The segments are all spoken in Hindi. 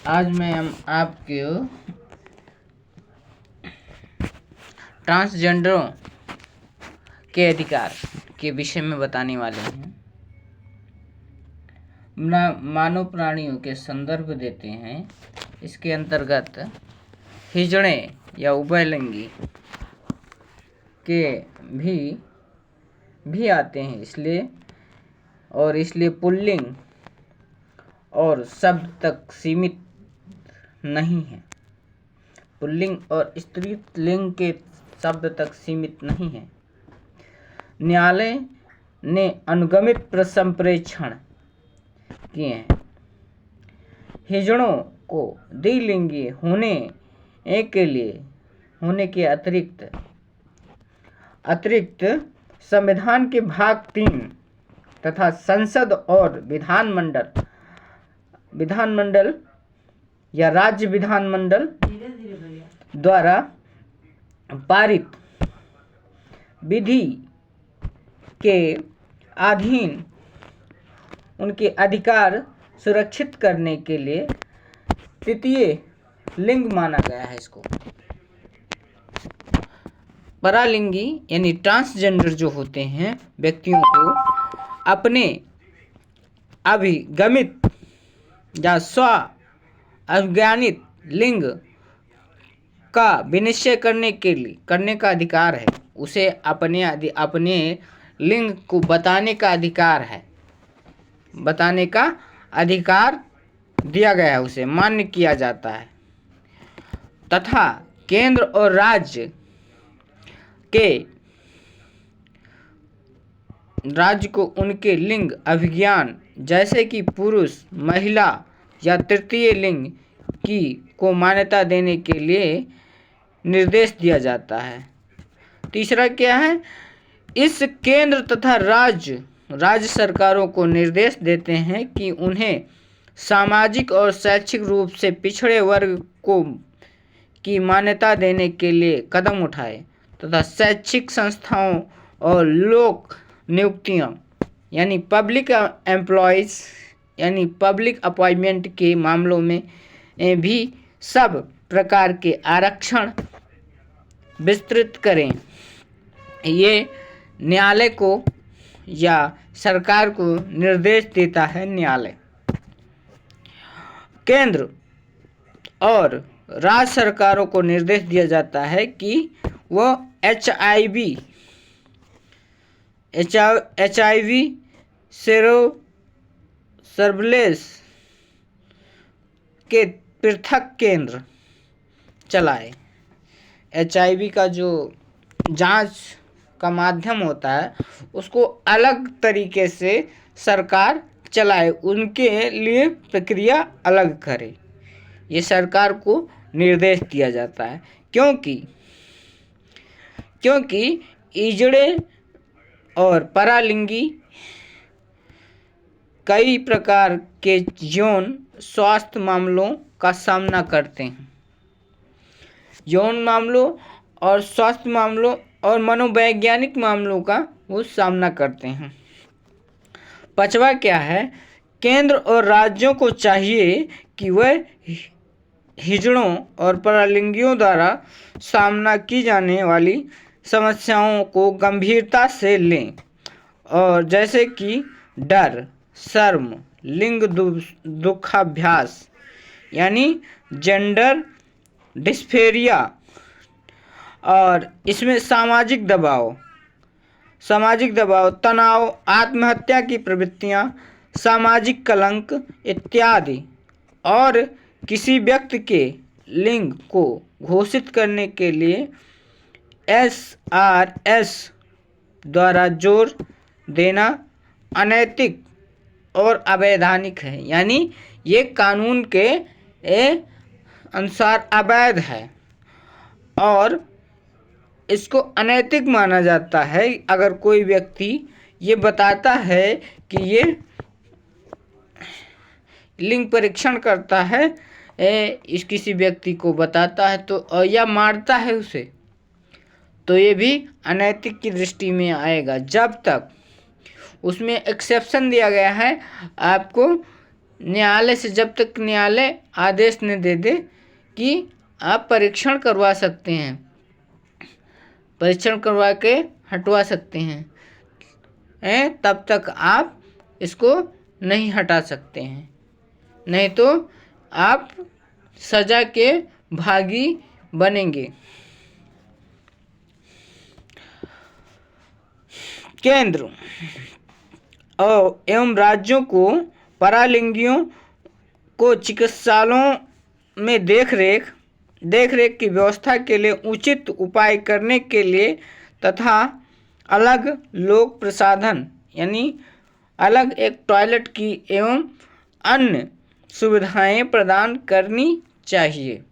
आज मैं हम आपको ट्रांसजेंडरों के अधिकार के विषय में बताने वाले हैं। मानव प्राणियों के संदर्भ देते हैं। इसके अंतर्गत हिजड़े या उभयलिंगी के भी आते हैं, इसलिए पुल्लिंग और शब्द तक सीमित नहीं है। पुल्लिंग और स्त्रीलिंग के शब्द तक सीमित नहीं है। न्यायालय ने अनुगमित संप्रेक्षण किए हैं। हिजड़ों को द्विलिंगी होने के अतिरिक्त संविधान के भाग 3 तथा संसद और विधानमंडल या राज्य विधानमंडल द्वारा पारित विधि के अधीन उनके अधिकार सुरक्षित करने के लिए तृतीय लिंग माना गया है। इसको परालिंगी यानी ट्रांसजेंडर जो होते हैं व्यक्तियों को अपने अभिगमित या स्व अज्ञानित लिंग का विनिश्चय करने का अधिकार है। उसे अपने लिंग को बताने का अधिकार दिया गया है, उसे मान्य किया जाता है तथा केंद्र और राज्य को उनके लिंग अभिज्ञान जैसे कि पुरुष, महिला या तृतीय लिंग को मान्यता देने के लिए निर्देश दिया जाता है। तीसरा क्या है? इस केंद्र तथा राज्य सरकारों को निर्देश देते हैं कि उन्हें सामाजिक और शैक्षिक रूप से पिछड़े वर्ग की मान्यता देने के लिए कदम उठाए तथा शैक्षिक संस्थाओं और लोक नियुक्तियां यानी पब्लिक एम्प्लॉयज यानी पब्लिक अपॉइंटमेंट के मामलों में भी सब प्रकार के आरक्षण विस्तृत करें। ये न्यायालय को या सरकार को निर्देश देता है। न्यायालय केंद्र और राज्य सरकारों को निर्देश दिया जाता है कि वह HIV सेरो सर्विलेंस के पृथक केंद्र चलाए। HIV का जो जांच का माध्यम होता है उसको अलग तरीके से सरकार चलाए, उनके लिए प्रक्रिया अलग करे। ये सरकार को निर्देश दिया जाता है क्योंकि हिजड़े और परालिंगी कई प्रकार के यौन स्वास्थ्य मामलों का सामना करते हैं। यौन मामलों और स्वास्थ्य मामलों और मनोवैज्ञानिक मामलों का वो सामना करते हैं। पांचवा क्या है? केंद्र और राज्यों को चाहिए कि वह हिजड़ों और परालिंगियों द्वारा सामना की जाने वाली समस्याओं को गंभीरता से लें और जैसे कि डर, शर्म, लिंग दुखाभ्यास यानी जेंडर डिस्फेरिया, और इसमें सामाजिक दबाव, तनाव, आत्महत्या की प्रवृत्तियां, सामाजिक कलंक इत्यादि, और किसी व्यक्ति के लिंग को घोषित करने के लिए SRS द्वारा जोर देना अनैतिक और अवैधानिक है। यानी ये कानून के अनुसार अवैध है और इसको अनैतिक माना जाता है अगर कोई व्यक्ति ये बताता है कि ये लिंग परीक्षण करता है, किसी व्यक्ति को बताता है तो या मारता है उसे, तो ये भी अनैतिक की दृष्टि में आएगा। जब तक उसमें एक्सेप्शन दिया गया है, आपको न्यायालय से जब तक न्यायालय आदेश न दे दे कि आप परीक्षण करवा सकते हैं, परीक्षण करवा के हटवा सकते हैं, तब तक आप इसको नहीं हटा सकते हैं, नहीं तो आप सजा के भागी बनेंगे। केंद्र एवं राज्यों को परालिंगियों को चिकित्सालयों में देखरेख की व्यवस्था के लिए उचित उपाय करने के लिए तथा अलग लोक प्रसाधन यानी अलग एक टॉयलेट की एवं अन्य सुविधाएं प्रदान करनी चाहिए।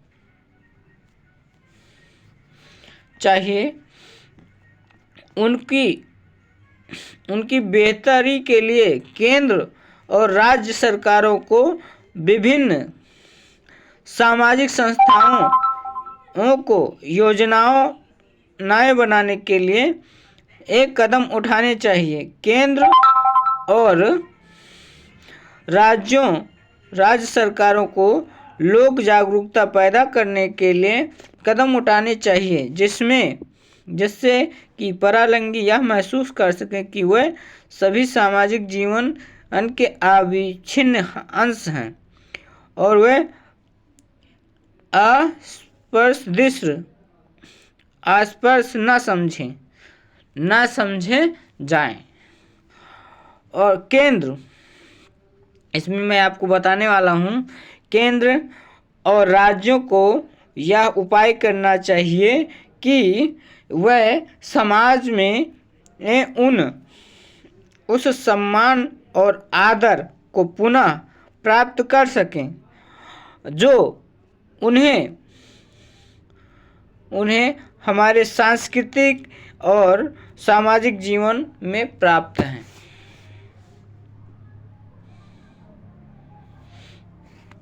उनकी बेहतरी के लिए केंद्र और राज्य सरकारों को विभिन्न सामाजिक संस्थाओं को योजनाएं बनाने के लिए एक कदम उठाने चाहिए। केंद्र और राज्य सरकारों को लोक जागरूकता पैदा करने के लिए कदम उठाने चाहिए, जिससे कि परालिंगी यह महसूस कर सकें कि वह सभी सामाजिक जीवन के अविच्छिन्न अंश हैं और वे अस्पर्श न समझे जाएं। और केंद्र, इसमें मैं आपको बताने वाला हूँ, केंद्र और राज्यों को यह उपाय करना चाहिए कि वह समाज में उस सम्मान और आदर को पुनः प्राप्त कर सकें जो उन्हें हमारे सांस्कृतिक और सामाजिक जीवन में प्राप्त हैं।